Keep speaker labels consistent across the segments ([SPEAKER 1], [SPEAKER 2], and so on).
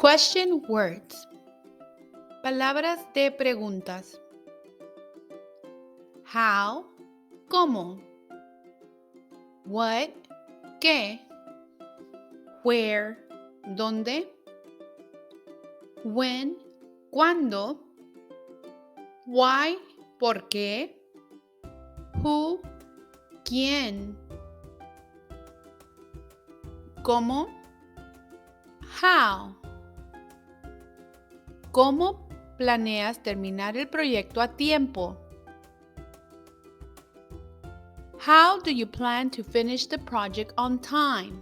[SPEAKER 1] Question words. Palabras de preguntas. How, ¿cómo? What, ¿qué? Where, ¿dónde? When, ¿cuándo? Why, ¿por qué? Who, ¿quién? ¿Cómo? How. ¿Cómo planeas terminar el proyecto a tiempo? How do you plan to finish the project on time?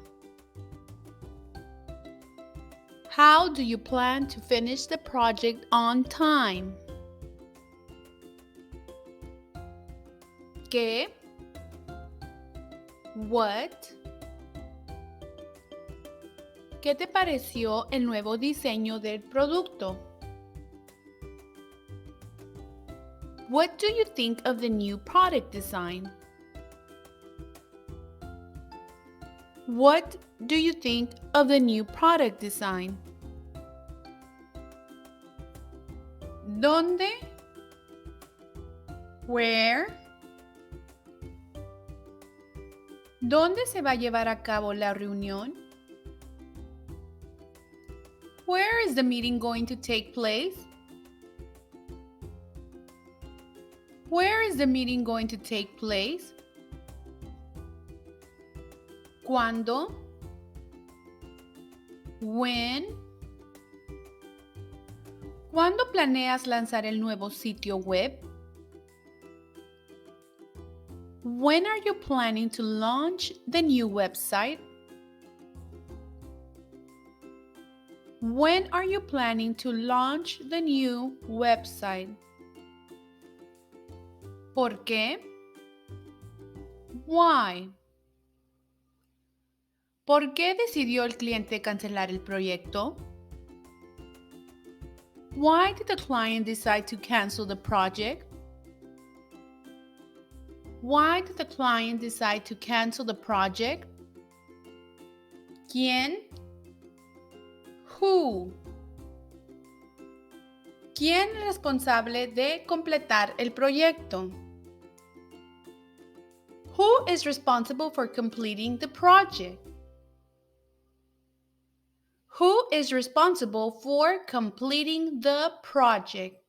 [SPEAKER 1] How do you plan to finish the project on time? ¿Qué? What? ¿Qué te pareció el nuevo diseño del producto? What do you think of the new product design? What do you think of the new product design? ¿Dónde? Where? ¿Dónde se va a llevar a cabo la reunión? Where is the meeting going to take place? Where is the meeting going to take place? ¿Cuándo? When? ¿Cuándo planeas lanzar el nuevo sitio web? When are you planning to launch the new website? When are you planning to launch the new website? ¿Por qué? Why? ¿Por qué decidió el cliente cancelar el proyecto? Why did the client decide to cancel the project? Why did the client decide to cancel the project? ¿Quién? Who? ¿Quién es responsable de completar el proyecto? Who is responsible for completing the project? Who is responsible for completing the project?